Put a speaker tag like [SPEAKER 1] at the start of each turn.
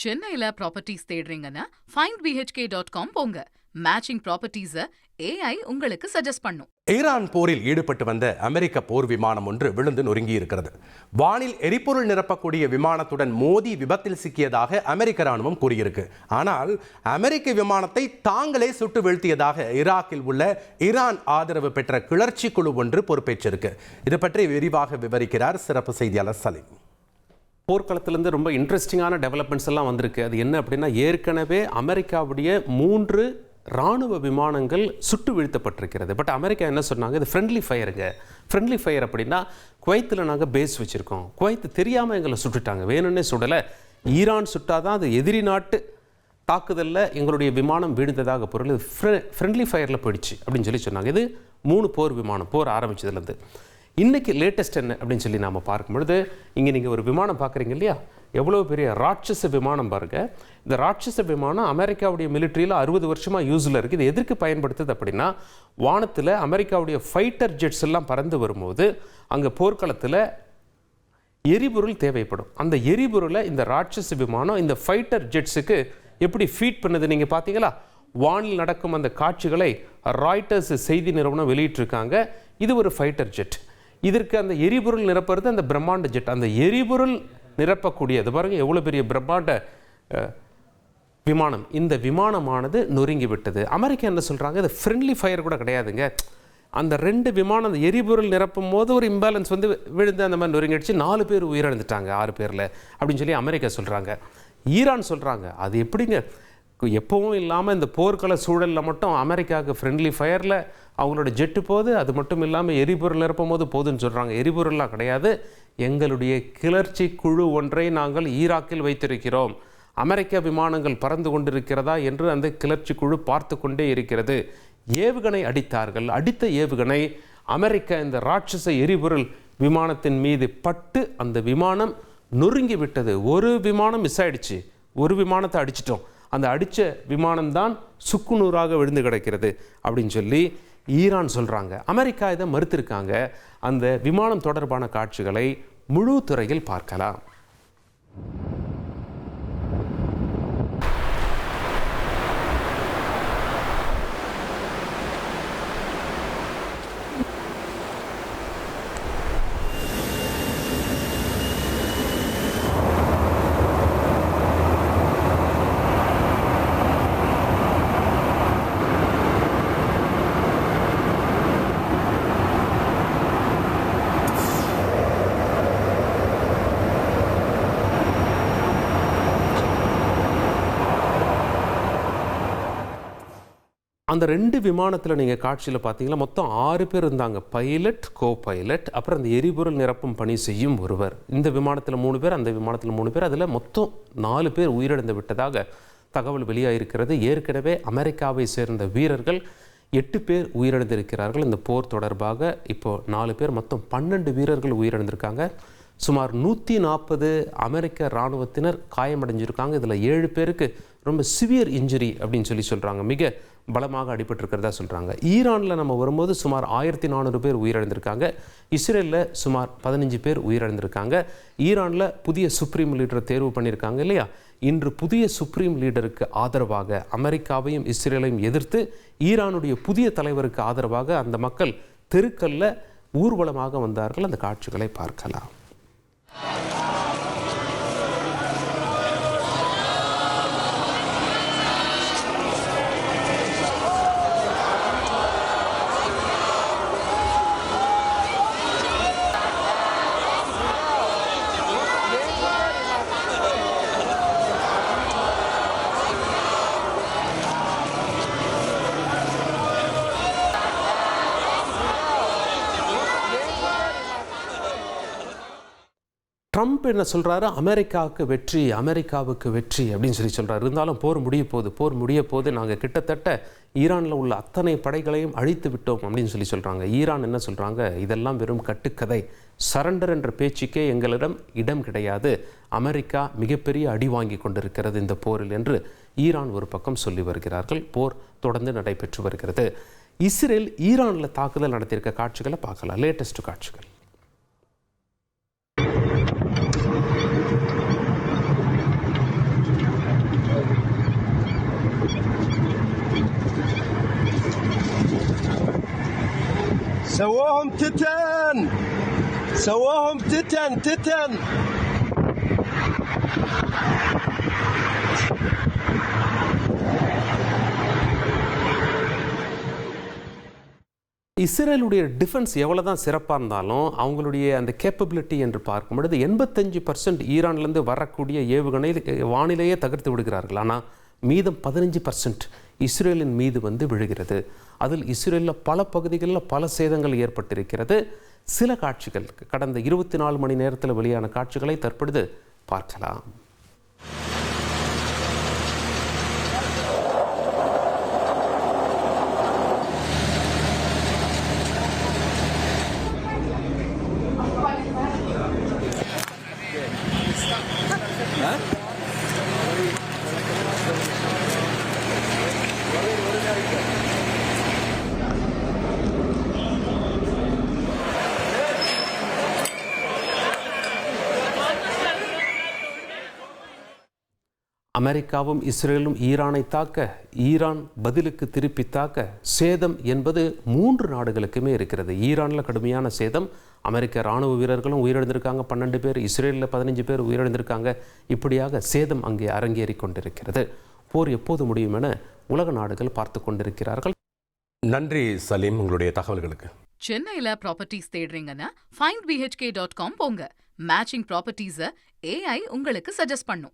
[SPEAKER 1] சென்னையில properties தேடுறீங்கன்னா findbhk.com போங்க. Matching ப்ராப்பர்ட்டிஸை AI உங்களுக்கு சஜஸ்ட் பண்ணும்.
[SPEAKER 2] ஈரான் போரில் ஈடுபட்டு வந்த அமெரிக்க போர் விமானம் ஒன்று விழுந்து நொறுங்கி இருக்கிறது. வானில் எரிபொருள் நிரப்பக்கூடிய விமானத்துடன் மோதி விபத்தில் சிக்கியதாக அமெரிக்க ராணுவம் கூறியிருக்கு. ஆனால் அமெரிக்க விமானத்தை தாங்களே சுட்டு வீழ்த்தியதாக ஈராக்கில் உள்ள ஈரான் ஆதரவு பெற்ற கிளர்ச்சி குழு ஒன்று பொறுப்பேற்றிருக்கு. இது பற்றி விரிவாக விவரிக்கிறார் சிறப்பு செய்தியாளர் சலீம்.
[SPEAKER 3] போர்க்களத்திலேருந்து ரொம்ப இன்ட்ரெஸ்டிங்கான டெவலப்மெண்ட்ஸ் எல்லாம் வந்திருக்கு. அது என்ன அப்படின்னா, ஏற்கனவே அமெரிக்காவுடைய 3 இராணுவ விமானங்கள் சுட்டு வீழ்த்தப்பட்டிருக்கிறது. பட் அமெரிக்கா என்ன சொன்னாங்க, இது ஃப்ரெண்ட்லி ஃபயருங்க. ஃப்ரெண்ட்லி ஃபயர் அப்படின்னா, குவைத்தில் நாங்கள் பேஸ் வச்சுருக்கோம், குவைத்து தெரியாமல் எங்களை சுட்டுட்டாங்க, வேணும்னே சுடலை, ஈரான் சுட்டாதான் அது எதிரி நாட்டு தாக்குதலில் எங்களுடைய விமானம் வீழ்ந்ததாக பொருள், இது ஃப்ரெண்ட்லி ஃபயரில் போயிடுச்சு அப்படின்னு சொல்லி சொன்னாங்க. இது 3 போர் விமானம், போர் ஆரம்பிச்சதுலேருந்து. இன்றைக்கி லேட்டஸ்ட் என்ன அப்படின்னு சொல்லி நாம் பார்க்கும்பொழுது, இங்கே நீங்கள் ஒரு விமானம் பார்க்குறீங்க இல்லையா, எவ்வளோ பெரிய ராட்சச விமானம் பாருங்கள். இந்த ராட்சச விமானம் அமெரிக்காவுடைய மிலிட்ரியில் 60 வருஷமாக யூஸில் இருக்குது. இது எதற்கு பயன்படுத்துது அப்படின்னா, வானத்தில் அமெரிக்காவுடைய ஃபைட்டர் ஜெட்ஸ் எல்லாம் பறந்து வரும்போது அங்கே போர்க்களத்தில் எரிபொருள் தேவைப்படும். அந்த எரிபொருளை இந்த ராட்சச விமானம் இந்த ஃபைட்டர் ஜெட்ஸுக்கு எப்படி ஃபீட் பண்ணுது நீங்கள் பார்த்தீங்களா? வானில் நடக்கும் அந்த காட்சிகளை ராய்ட்டர்ஸ் செய்தி நிறுவனம் வெளியிட்டிருக்காங்க. இது ஒரு ஃபைட்டர் ஜெட். இதற்கு அந்த எரிபொருள் நிரப்புறது அந்த பிரம்மாண்ட ஜெட். அந்த எரிபொருள் நிரப்பக்கூடியது பாருங்க, எவ்வளோ பெரிய பிரம்மாண்ட விமானம். இந்த விமானமானது நொறுங்கி விட்டது. அமெரிக்கா என்ன சொல்கிறாங்க, இது ஃப்ரெண்ட்லி ஃபயர் கூட கிடையாதுங்க. அந்த 2 விமானம் அந்த எரிபொருள் நிரப்பும் போது ஒரு இம்பேலன்ஸ் வந்து விழுந்து அந்த மாதிரி நொறுங்கிடுச்சு, 4 பேர் உயிரிழந்துட்டாங்க 6 பேரில் அப்படின்னு சொல்லி அமெரிக்கா சொல்கிறாங்க. ஈரான் சொல்கிறாங்க, அது எப்படிங்க, எப்பவும் இல்லாமல் இந்த போர்க்கள சூழலில் மட்டும் அமெரிக்காவுக்கு ஃப்ரெண்ட்லி ஃபயரில் அவங்களோட ஜெட்டு போது, அது மட்டும் இல்லாமல் எரிபொருள் நிரப்பும் போது போதுன்னு சொல்கிறாங்க. எரிபொருள்லாம் கிடையாது, எங்களுடைய கிளர்ச்சி குழு ஒன்றை நாங்கள் ஈராக்கில் வைத்திருக்கிறோம், அமெரிக்க விமானங்கள் பறந்து கொண்டிருக்கிறதா என்று அந்த கிளர்ச்சி குழு பார்த்து கொண்டே இருக்கிறது. ஏவுகணை அடித்தார்கள். அடித்த ஏவுகணை அமெரிக்க இந்த ராட்சச எரிபொருள் விமானத்தின் மீது பட்டு அந்த விமானம் நொறுங்கி விட்டது. ஒரு விமானம் மிஸ் ஆயிடுச்சு, ஒரு விமானத்தை அடிச்சிட்டோம், அந்த அடித்த விமானம்தான் சுக்குநூறாக விழுந்து கிடக்கிறது அப்படின்னு சொல்லி ஈரான் சொல்கிறாங்க. அமெரிக்கா இதை மறுத்திருக்காங்க. அந்த விமானம் தொடர்பான காட்சிகளை முழு துறையில் பார்க்கலாம். அந்த 2 விமானத்தில் நீங்கள் காட்சியில் பார்த்தீங்கன்னா மொத்தம் 6 பேர் இருந்தாங்க. பைலட், கோ பைலட், அப்புறம் அந்த எரிபொருள் நிரப்பும் பணி செய்யும் ஒருவர். இந்த விமானத்தில் 3 பேர், அந்த விமானத்தில் 3 பேர், அதில் மொத்தம் 4 பேர் உயிரிழந்து விட்டதாக தகவல் வெளியாகிருக்கிறது. ஏற்கனவே அமெரிக்காவை சேர்ந்த வீரர்கள் 8 பேர் உயிரிழந்திருக்கிறார்கள். இந்த போர் தொடர்பாக இப்போது 4 பேர், மொத்தம் 12 வீரர்கள் உயிரிழந்திருக்காங்க. சுமார் 140 அமெரிக்க இராணுவத்தினர் காயமடைஞ்சிருக்காங்க. இதில் 7 பேருக்கு ரொம்ப சிவியர் இன்ஜுரி அப்படின்னு சொல்லி சொல்கிறாங்க, மிக பலமாக அடிபட்டிருக்கிறதா சொல்கிறாங்க. ஈரானில் நம்ம வரும்போது சுமார் 1400 பேர் உயிரிழந்திருக்காங்க. இஸ்ரேலில் சுமார் 15 பேர் உயிரிழந்திருக்காங்க. ஈரானில் புதிய சுப்ரீம் லீடரை தேர்வு பண்ணியிருக்காங்க இல்லையா? இன்று புதிய சுப்ரீம் லீடருக்கு ஆதரவாக அமெரிக்காவையும் இஸ்ரேலையும் எதிர்த்து ஈரானுடைய புதிய தலைவருக்கு ஆதரவாக அந்த மக்கள் தெருக்கல்ல ஊர்வலமாக வந்தார்கள். அந்த காட்சிகளை பார்க்கலாம். ட்ரம்ப் என்ன சொல்கிறாரு, அமெரிக்காவுக்கு வெற்றி, அமெரிக்காவுக்கு வெற்றி அப்படின்னு சொல்லி சொல்கிறார். இருந்தாலும் போர் முடிய போது நாங்கள் கிட்டத்தட்ட ஈரானில் உள்ள அத்தனை படைகளையும் அழித்து விட்டோம் அப்படின்னு சொல்லி சொல்கிறாங்க. ஈரான் என்ன சொல்கிறாங்க, இதெல்லாம் வெறும் கட்டுக்கதை, சரண்டர் என்ற பேச்சுக்கே எங்களிடம் இடம் கிடையாது, அமெரிக்கா மிகப்பெரிய அடி வாங்கி கொண்டிருக்கிறது இந்த போரில் என்று ஈரான் ஒரு பக்கம் சொல்லி வருகிறார்கள். போர் தொடர்ந்து நடைபெற்று வருகிறது. இஸ்ரேல் ஈரானில் தாக்குதல் நடத்தியிருக்க காட்சிகளை பார்க்கலாம். லேட்டஸ்ட் காட்சிகள்.
[SPEAKER 4] سواهم تتن سواهم تتن
[SPEAKER 3] இஸ்ரேலுடைய டிஃபென்ஸ் எவ்வளோ தான் சிறப்பாக இருந்தாலும் அவங்களுடைய அந்த கேப்பபிலிட்டி என்று பார்க்கும் பொழுது 85% ஈரான்லேருந்து வரக்கூடிய ஏவுகணை வானிலையே தகர்த்து விடுகிறார்கள். ஆனால் மீதம் 15% இஸ்ரேலின் மீது வந்து விழுகிறது. அதில் இஸ்ரேலில் பல பகுதிகளில் பல சேதங்கள் ஏற்பட்டிருக்கிறது. சில காட்சிகள் கடந்த 24 மணி நேரத்தில் வெளியான காட்சிகளை தற்பொழுது பார்க்கலாம். அமெரிக்காவும் இஸ்ரேலும் ஈரானை தாக்க, ஈரான் பதிலுக்கு திருப்பி தாக்க, சேதம் என்பது 3 நாடுகளுக்குமே இருக்கிறது. ஈரானில் கடுமையான சேதம், அமெரிக்க இராணுவ வீரர்களும் உயிரிழந்திருக்காங்க 12 பேர், இஸ்ரேலில் 15 பேர் உயிரிழந்திருக்காங்க. இப்படியாக சேதம் அங்கே அரங்கேறி கொண்டிருக்கிறது. போர் எப்போது முடியும் என உலக நாடுகள் பார்த்து கொண்டிருக்கிறார்கள்.
[SPEAKER 2] நன்றி சலீம், உங்களுடைய தகவல்களுக்கு.
[SPEAKER 1] சென்னையில ப்ராப்பர்ட்டிஸ் தேடுறீங்கன்னா findbhk.com போங்க. மேட்சிங் ப்ராப்பர்ட்டிஸ AI உங்களுக்கு சஜஸ்ட் பண்ணும்.